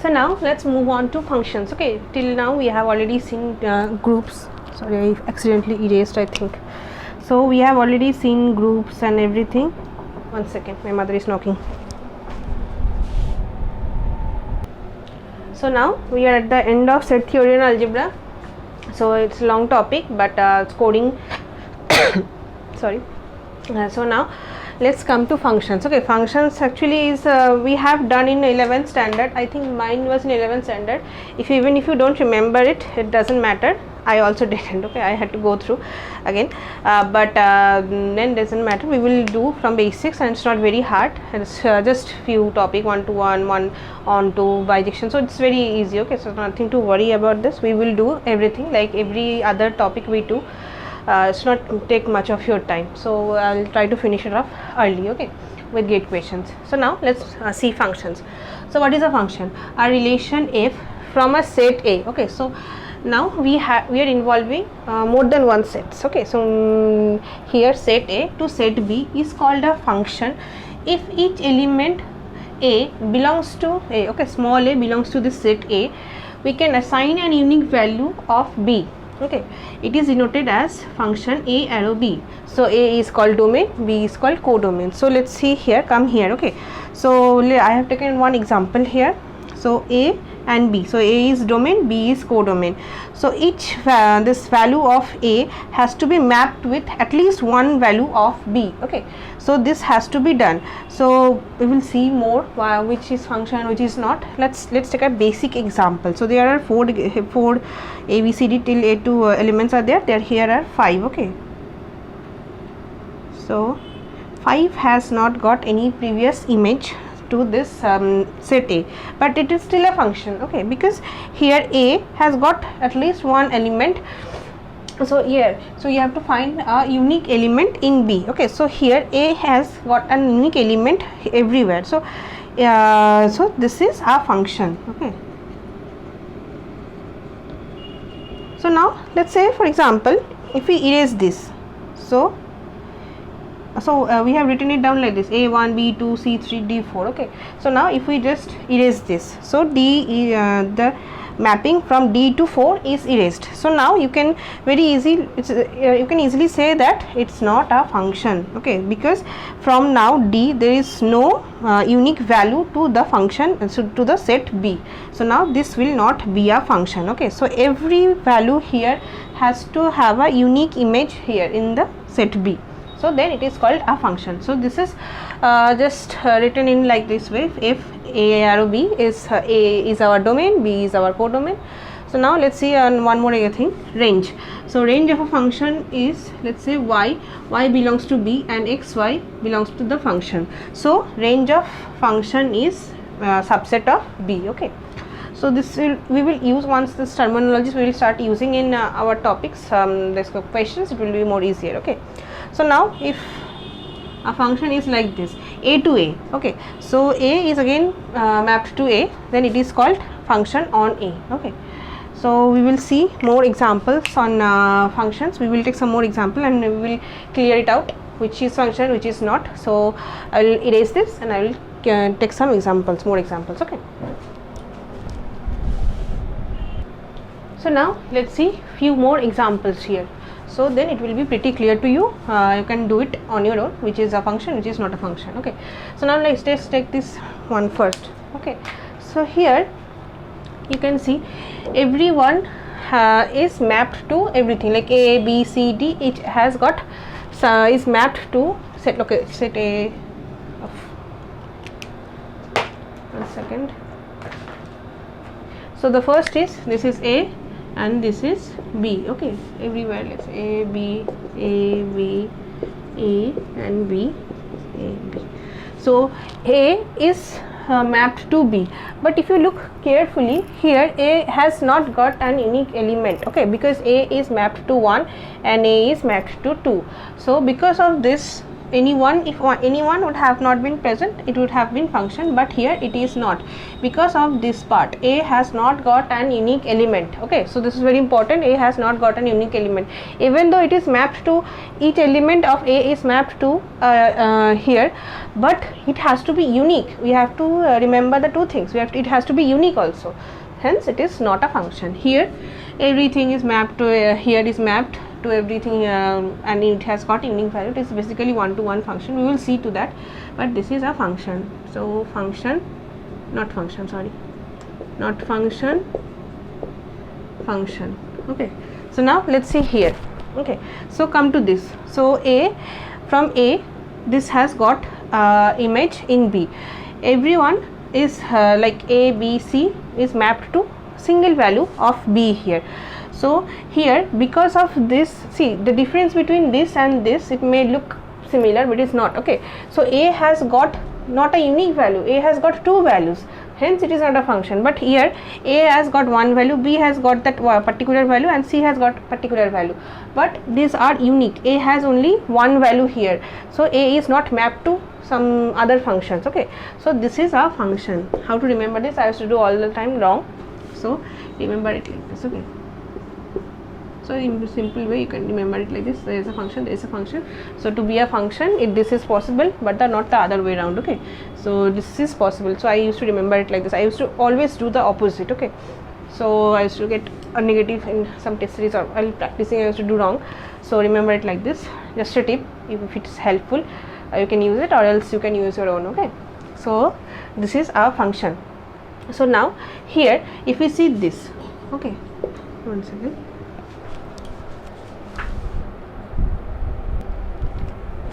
So now let's move on to functions. Okay, till now we have already seen groups. Sorry, I accidentally erased, I think. So we have already seen groups and everything. One second, my mother is knocking. So now we are at the end of set theory and algebra. So it's a long topic, but coding sorry. So now let's come to functions. Okay, functions actually is we have done in 11th standard. I think mine was in 11th standard. Even if you don't remember it, it doesn't matter. I also didn't. Okay, I had to go through again, but then doesn't matter. We will do from basics, and it's not very hard. It's just few topic, 1 to 1, 1 on to bijection. So it's very easy. Okay, so nothing to worry about this. We will do everything like every other topic we do. It's not take much of your time, so I'll try to finish it off early, okay, with gate questions. So now let's see functions. So what is a function? A relation f from a set A. Okay, so now we are involving more than one sets. Okay, so here set A to set B is called a function if each element A belongs to A. Okay, small a belongs to the set A. We can assign an unique value of B. Okay, it is denoted as function A arrow B. So A is called domain, B is called codomain. So let's see here, come here. Okay, so I have taken one example here. So A and B, so A is domain, B is codomain. So each this value of A has to be mapped with at least one value of B. Okay, so this has to be done. So we will see more which is function, which is not. Let's take a basic example. So there are four A B C D till A2 elements are there. Here are 5. Okay, so 5 has not got any previous image to this set A, but it is still a function. Okay, because here A has got at least one element. So here, so you have to find a unique element in B. Okay, so here A has got an unique element everywhere. So so this is a function. Okay, so now let's say, for example, if we erase this, so we have written it down like this: A1, B2, C3, D4. Okay, so now if we just erase this, so the mapping from D to 4 is erased. So now you can you can easily say that it's not a function. Okay, because from now D there is no unique value to the function, so to the set B. So now this will not be a function. Okay, so every value here has to have a unique image here in the set B. So then it is called a function. So this is just written in like this way: if A arrow B is A is our domain, B is our codomain. So now let's see one more thing: range. So range of a function is, let's say, y belongs to B and xy belongs to the function. So range of function is subset of B. Okay, so this we will use once this terminologies we will start using in our topics, this questions, it will be more easier. Okay, so now if a function is like this, A to A. Okay, so A is again mapped to A, then it is called function on A. Okay, so we will see more examples on functions. We will take some more example and we will clear it out, which is function, which is not. So I will erase this and I will take some examples, more examples. Okay, so now let's see few more examples here. So then it will be pretty clear to you. You can do it on your own, which is a function, which is not a function. Okay, so now let's just take this one first. Okay, so here you can see everyone is mapped to everything, like A, B, C, D. It has got is mapped to set. Okay, set A of 1 second. So the first is, this is A and this is B. Okay, everywhere let's say A, B, A, B, A and B, A, B. So A is mapped to B, but if you look carefully here, A has not got an unique element. Okay, because A is mapped to 1 and A is mapped to 2. So because of this, anyone, if anyone would have not been present, it would have been function, but here it is not, because of this part. A has not got an unique element. Okay, so this is very important. A has not got an unique element, even though it is mapped to, each element of A is mapped to here, but it has to be unique. We have to remember the two things. It has to be unique also, hence it is not a function. Here everything is mapped to here is mapped to everything, and it has got unique value. It is basically one-to-one function. We will see to that, but this is a function. So function, not function, sorry, not function, function. Okay, so now let's see here. Okay, so come to this. So A, from A, this has got image in B. Everyone is like A, B, C is mapped to single value of B here. So here, because of this, see the difference between this and this, it may look similar but it's not. Okay, so A has got not a unique value, A has got two values, hence it is not a function. But here A has got one value, B has got that particular value, and C has got particular value, but these are unique. A has only one value here, so A is not mapped to some other functions. Okay, so this is a function. How to remember this? I used to do all the time wrong, so remember it like this. Okay, so in a simple way you can remember it like this. There is a function, there is a function. So to be a function, this is possible, but not the other way around. Okay, so this is possible. So I used to remember it like this. I used to always do the opposite. Okay, so I used to get a negative in some test series, or while practicing I used to do wrong. So remember it like this. Just a tip, if it is helpful, you can use it, or else you can use your own. Okay, so this is our function. So now here, if we see this, okay, one second.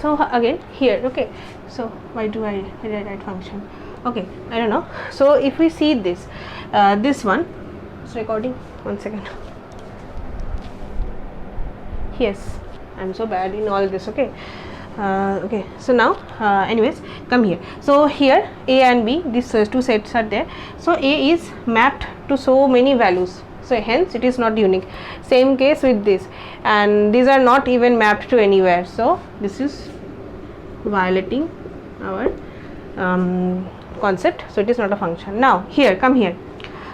So again here, okay, so why do I write function? Okay, I don't know. So if we see this, this one, it's recording, one second. Yes, I'm so bad in all this. Okay, okay, so now anyways, come here. So here A and B, these two sets are there. So A is mapped to so many values, so hence it is not unique. Same case with this, and these are not even mapped to anywhere, so this is violating our concept, so it is not a function. Now here, come here.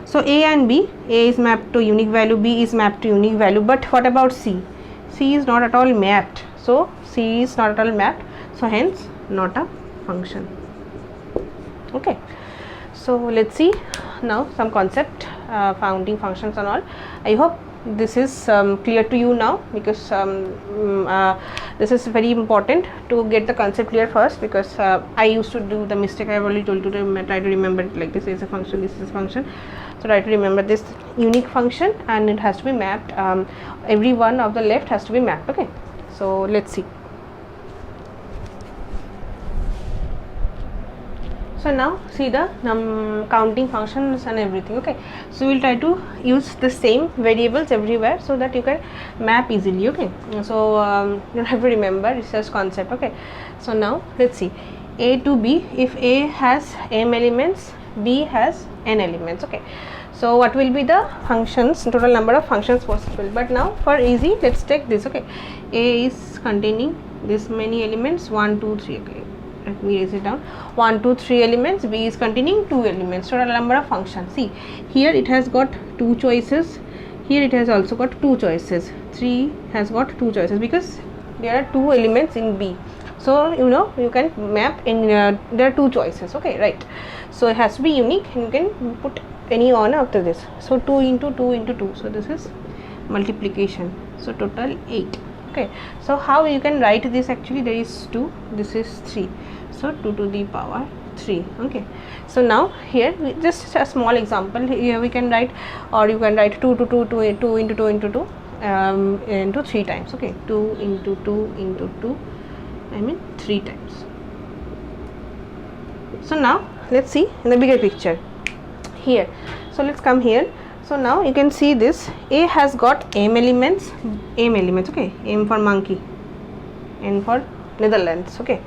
So A and B, A is mapped to unique value, B is mapped to unique value, but what about C? C is not at all mapped, so C is not at all mapped, so hence not a function. Okay, so let's see now some concept, founding functions and all. I hope this is clear to you now, because this is very important to get the concept clear first, because I used to do the mistake. I have already told you to try to remember it like this. Is a function, this is a function, so try to remember this unique function, and it has to be mapped, every one of the left has to be mapped. Okay, so let's see. So now see the counting functions and everything. Okay, so we'll try to use the same variables everywhere, so that you can map easily. Okay, so you don't have to remember, it's just concept. Okay, so now let's see A to B. If A has m elements, B has n elements. Okay, so what will be the functions, total number of functions possible? But now for easy, let's take this. Okay, A is containing this many elements, 1 2 3. Okay, let me raise it down, 1 2 3 elements. B is containing 2 elements, total number of functions. See here, it has got 2 choices, here it has also got 2 choices, 3 has got 2 choices, because there are 2 elements in B. So you know, you can map in there are 2 choices. Okay, right, so it has to be unique, and you can put any on after this. So 2 into 2 into 2, so this is multiplication, so total 8. Okay, so how you can write this? Actually there is 2, this is 3, so 2 to the power 3. Okay, so now here just a small example, here we can write, or you can write 2 to 2, 2 into 2 into 2 into 3 times. Okay, 2 into 2 into 2, I mean 3 times. So now let's see in the bigger picture here. So let's come here. So now you can see this, A has got m elements, okay, M for monkey, N for Netherlands. Okay,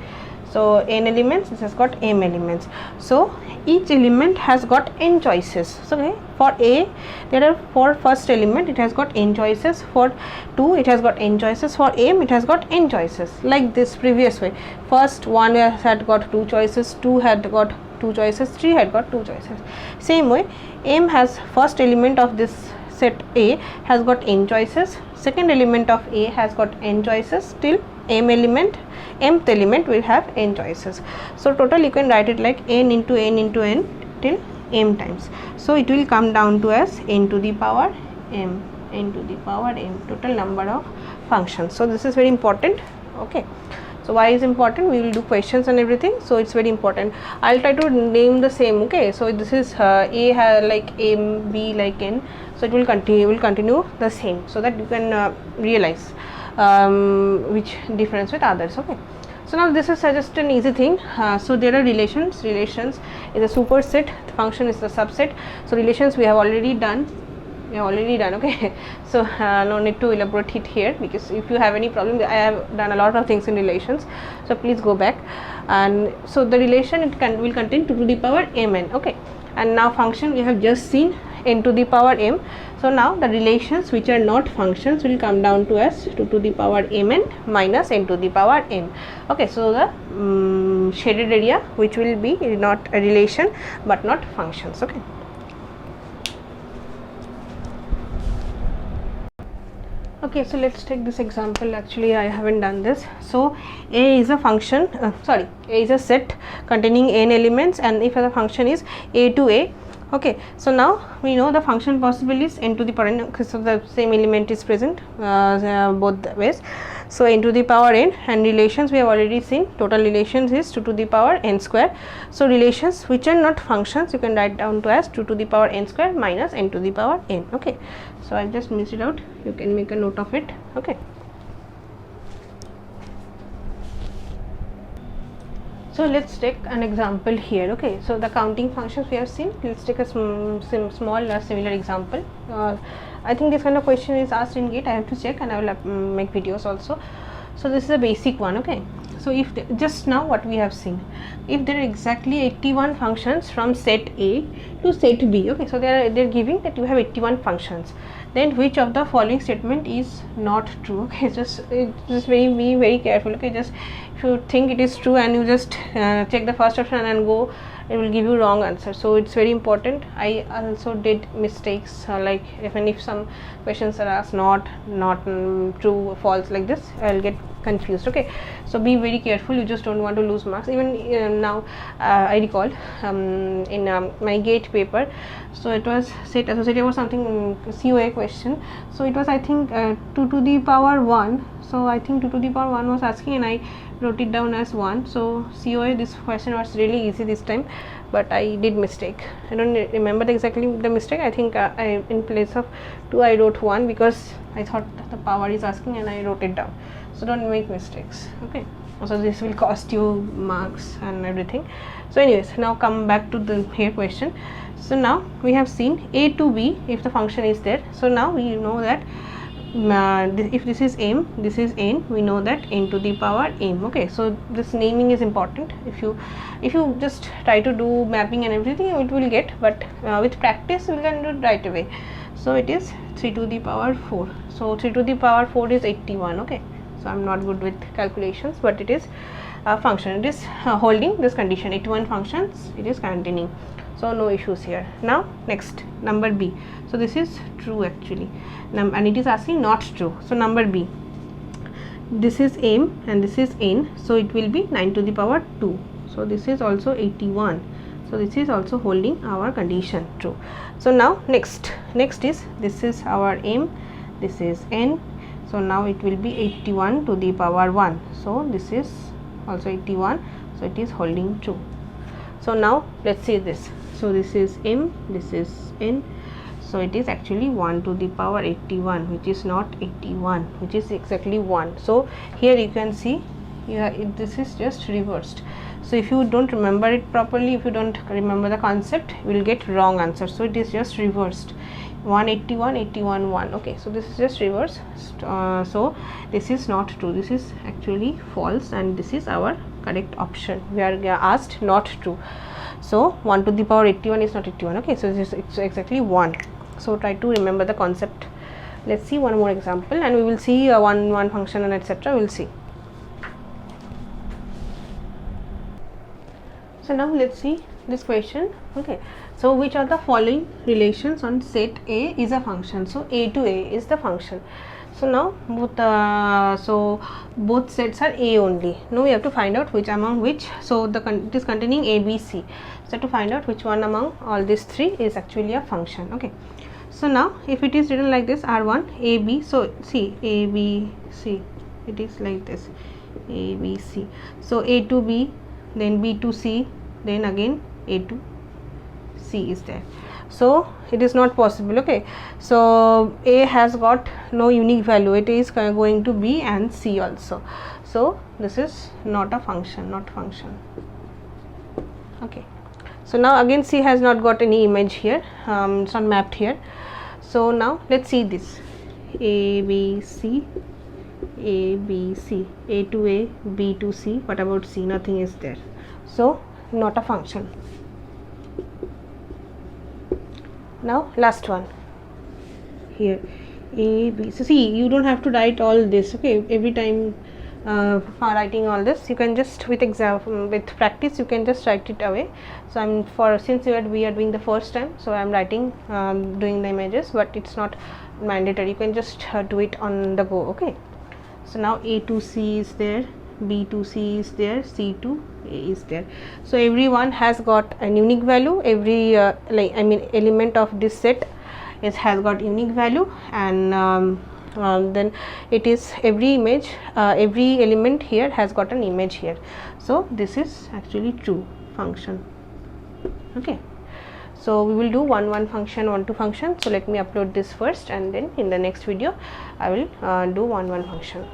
So n elements, this has got m elements. So each element has got n choices. So okay, for A there are for first element it has got n choices, for 2 it has got n choices, for m it has got n choices, like this previous way. First one had got 2 choices, 2 had got 2 choices, 3 had got 2 choices. Same way m has first element of this set A has got n choices, second element of A has got n choices, till mth element will have n choices. So total you can write it like n into n into n till m times. So it will come down to as n to the power m, n to the power m, total number of functions. So this is very important. Okay, so why is important? We will do questions and everything, so it's very important. I'll try to name the same. Okay, so this is A has like m, B like n, so it will continue the same, so that you can realize which difference with others. Okay, so now this is just an easy thing. So there are relations is a superset, the function is the subset. So relations we have already done, okay. So no need to elaborate it here, because if you have any problem, I have done a lot of things in relations, so please go back. And so the relation will contain 2 to the power mn. Okay, and now function we have just seen n to the power m. So now the relations which are not functions will come down to as 2 to the power mn minus n to the power m. Okay, so the shaded area which will be not a relation but not functions. Okay. Okay, so let's take this example. Actually I haven't done this. So A is a function, A is a set containing n elements, and if the function is a to a. Okay, so now we know the function possible is n to the power n, so the same element is present both ways. So n to the power n, and relations we have already seen, total relations is 2 to the power n square. So relations which are not functions you can write down to as 2 to the power n square minus n to the power n. Okay, so I just missed it out, you can make a note of it. Okay, so let's take an example here. Okay, so the counting functions we have seen, let's take a small similar example. I think this kind of question is asked in GATE, I have to check, and I will make videos also. So this is a basic one. Okay, so if just now what we have seen, if there are exactly 81 functions from set A to set B, okay, so they're giving that you have 81 functions, then which of the following statement is not true? Okay, just be very careful. Okay, just if you think it is true and you just check the first option and go, it will give you wrong answer. So it's very important. I also did mistakes, like if some questions are asked not true or false like this, I'll get confused. Okay, so be very careful, you just don't want to lose marks. Even now I recall in my GATE paper, so it was set associated or something COA question, so it was I think 2 to the power 1. So I think 2 to the power 1 was asking, and I wrote it down as 1. So COA, this question was really easy this time, but I did mistake. I don't remember exactly the mistake. I think I in place of 2 I wrote 1 because I thought the power is asking and I wrote it down. So don't make mistakes. Okay, so this will cost you marks and everything. So anyways, now come back to the here question. So now we have seen A to B if the function is there. So now we know that if this is m, this is n, we know that n to the power m. Okay, so this naming is important. If you just try to do mapping and everything, it will get, but with practice we can do it right away. So it is 3 to the power 4. So 3 to the power 4 is 81. Okay, so I'm not good with calculations, but it is a function, it is holding this condition, 81 functions it is containing. So no issues here. Now next, number B. So this is true actually, and it is asking not true. So number B, this is m and this is n, so it will be 9 to the power 2. So this is also 81. So this is also holding our condition true. So now next is, this is our m, this is n. So now it will be 81 to the power 1. So this is also 81. So it is holding true. So now let's see this. So this is m, this is n. So it is actually 1 to the power 81, which is not 81, which is exactly 1. So here you can see, this is just reversed. So if you don't remember it properly, if you don't remember the concept, you will get wrong answer. So it is just reversed, 181, 81, 1. Okay, so this is just reverse. So this is not true, this is actually false, and this is our correct option. We are asked not true. So 1 to the power 81 is not 81. Okay, so it's exactly 1. So try to remember the concept. Let's see one more example, and we will see one function and etc. We'll see. So now let's see this question. Okay, so which are the following relations on set A is a function? So A to A is the function. So now both sets are A only. Now we have to find out which among which. So it is containing A, B, C. So to find out which one among all these three is actually a function. Okay. So now if it is written like this, R1 A B. So see, A B C. It is like this, A B C. So A to B, then B to C, then again A to C is there. So it is not possible. Okay, so A has got no unique value, it is going to B and C also. So this is not a function, not function. Okay, so now again C has not got any image here, it's not mapped here. So now let's see this, A B C, A B C, A to A, B to C. What about C? Nothing is there, so not a function. Now last one here, A B. So see, you don't have to write all this. Okay, every time writing all this, you can just with practice you can just write it away. So since we are doing the first time, so I am writing doing the images, but it's not mandatory. You can just do it on the go. Okay, so now A to C is there, B to C is there, C to A is there. So everyone has got a unique value. Every element of this set has got unique value, and then it is every image, every element here has got an image here. So this is actually true function. Okay, so we will do 1 function, 1 2 function. So let me upload this first, and then in the next video I will do 1 function.